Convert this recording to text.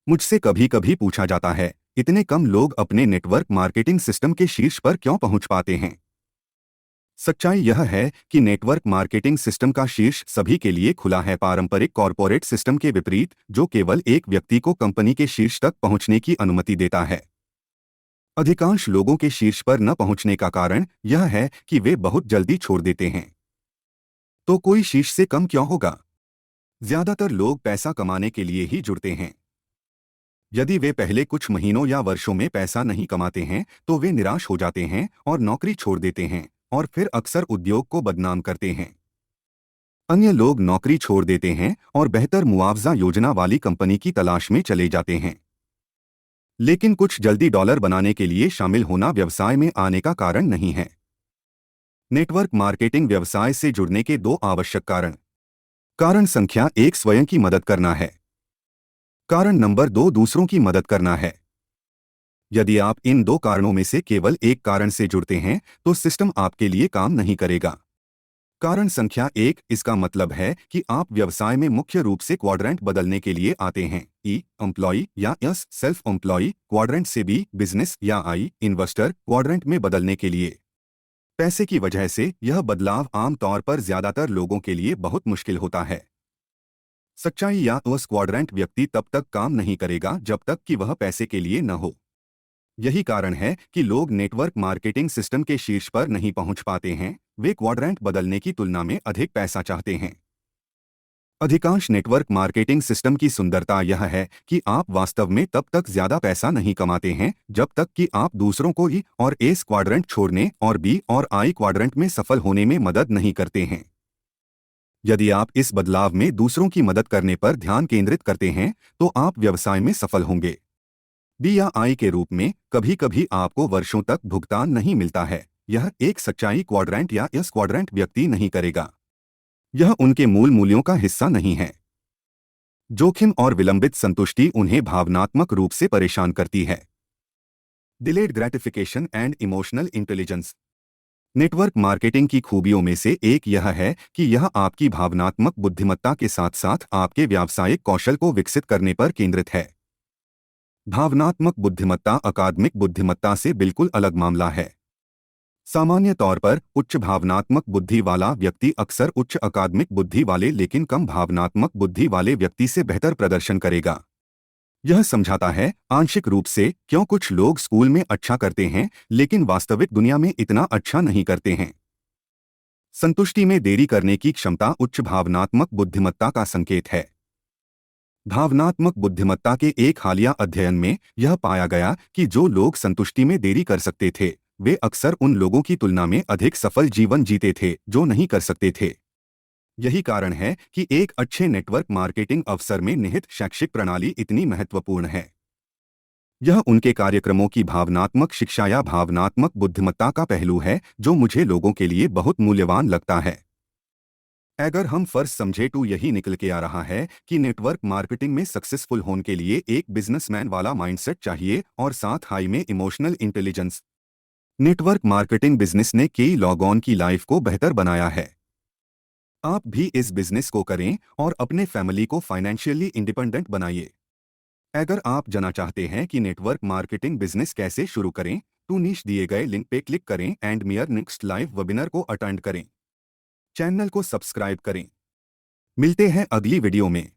मुझसे कभी कभी पूछा जाता है, इतने कम लोग अपने नेटवर्क मार्केटिंग सिस्टम के शीर्ष पर क्यों पहुंच पाते हैं। सच्चाई यह है कि नेटवर्क मार्केटिंग सिस्टम का शीर्ष सभी के लिए खुला है, पारंपरिक कॉरपोरेट सिस्टम के विपरीत, जो केवल एक व्यक्ति को कंपनी के शीर्ष तक पहुंचने की अनुमति देता है। अधिकांश लोगों के शीर्ष पर न पहुंचने का कारण यह है कि वे बहुत जल्दी छोड़ देते हैं। तो कोई शीर्ष से कम क्यों होगा? ज्यादातर लोग पैसा कमाने के लिए ही जुड़ते हैं। यदि वे पहले कुछ महीनों या वर्षों में पैसा नहीं कमाते हैं तो वे निराश हो जाते हैं और नौकरी छोड़ देते हैं, और फिर अक्सर उद्योग को बदनाम करते हैं। अन्य लोग नौकरी छोड़ देते हैं और बेहतर मुआवजा योजना वाली कंपनी की तलाश में चले जाते हैं। लेकिन कुछ जल्दी डॉलर बनाने के लिए शामिल होना व्यवसाय में आने का कारण नहीं है। नेटवर्क मार्केटिंग व्यवसाय से जुड़ने के दो आवश्यक कारण। कारण संख्या 1, स्वयं की मदद करना है। कारण नंबर 2, दूसरों की मदद करना है। यदि आप इन दो कारणों में से केवल एक कारण से जुड़ते हैं तो सिस्टम आपके लिए काम नहीं करेगा। कारण संख्या 1, इसका मतलब है कि आप व्यवसाय में मुख्य रूप से क्वाड्रेंट बदलने के लिए आते हैं, ई एम्प्लॉय या एस सेल्फ एम्प्लॉय क्वाड्रेंट से, बी बिजनेस या आई इन्वेस्टर क्वाड्रेंट में बदलने के लिए। पैसे की वजह से यह बदलाव आमतौर पर ज्यादातर लोगों के लिए बहुत मुश्किल होता है। सच्चाई या उस क्वाड्रेंट व्यक्ति तब तक काम नहीं करेगा जब तक कि वह पैसे के लिए न हो। यही कारण है कि लोग नेटवर्क मार्केटिंग सिस्टम के शीर्ष पर नहीं पहुंच पाते हैं। वे क्वाड्रेंट बदलने की तुलना में अधिक पैसा चाहते हैं। अधिकांश नेटवर्क मार्केटिंग सिस्टम की सुंदरता यह है कि आप वास्तव में तब तक ज्यादा पैसा नहीं कमाते हैं जब तक कि आप दूसरों को ई और एस क्वाड्रेंट छोड़ने और बी और आई क्वाड्रेंट में सफल होने में मदद नहीं करते हैं। यदि आप इस बदलाव में दूसरों की मदद करने पर ध्यान केंद्रित करते हैं तो आप व्यवसाय में सफल होंगे। बी या आई के रूप में कभी कभी आपको वर्षों तक भुगतान नहीं मिलता है। यह एक सच्चाई क्वाड्रेंट या एस क्वाड्रेंट व्यक्ति नहीं करेगा। यह उनके मूल मूल्यों का हिस्सा नहीं है। जोखिम और विलंबित संतुष्टि उन्हें भावनात्मक रूप से परेशान करती है। Delayed gratification and emotional intelligence. Network marketing की खूबियों में से एक यह है कि यह आपकी भावनात्मक बुद्धिमत्ता के साथ साथ आपके व्यावसायिक कौशल को विकसित करने पर केंद्रित है। भावनात्मक बुद्धिमत्ता अकादमिक बुद्धिमत्ता से बिल्कुल अलग मामला है। सामान्य तौर पर उच्च भावनात्मक बुद्धि वाला व्यक्ति अक्सर उच्च अकादमिक बुद्धि वाले लेकिन कम भावनात्मक बुद्धि वाले व्यक्ति से बेहतर प्रदर्शन करेगा। यह समझाता है आंशिक रूप से क्यों कुछ लोग स्कूल में अच्छा करते हैं लेकिन वास्तविक दुनिया में इतना अच्छा नहीं करते हैं। संतुष्टि में देरी करने की क्षमता उच्च भावनात्मक बुद्धिमत्ता का संकेत है। भावनात्मक बुद्धिमत्ता के एक हालिया अध्ययन में यह पाया गया कि जो लोग संतुष्टि में देरी कर सकते थे वे अक्सर उन लोगों की तुलना में अधिक सफल जीवन जीते थे जो नहीं कर सकते थे। यही कारण है कि एक अच्छे नेटवर्क मार्केटिंग अवसर में निहित शैक्षिक प्रणाली इतनी महत्वपूर्ण है। यह उनके कार्यक्रमों की भावनात्मक शिक्षा या भावनात्मक बुद्धिमत्ता का पहलू है जो मुझे लोगों के लिए बहुत मूल्यवान लगता है। अगर हम फर्ज समझे तो यही निकल के आ रहा है कि नेटवर्क मार्केटिंग में सक्सेसफुल होने के लिए एक बिजनेसमैन वाला माइंडसेट चाहिए और साथ हाई में emotional intelligence. Network marketing business ने कई लोगों की लाइफ को बेहतर बनाया है। आप भी इस बिजनेस को करें और अपने फैमिली को फाइनेंशियली इंडिपेंडेंट बनाइए। अगर आप जानना चाहते हैं कि नेटवर्क मार्केटिंग बिजनेस कैसे शुरू करें तो नीचे दिए गए लिंक पे क्लिक करें and mayor next live webinar को अटेंड करें। चैनल को सब्सक्राइब करें। मिलते हैं अगली वीडियो में।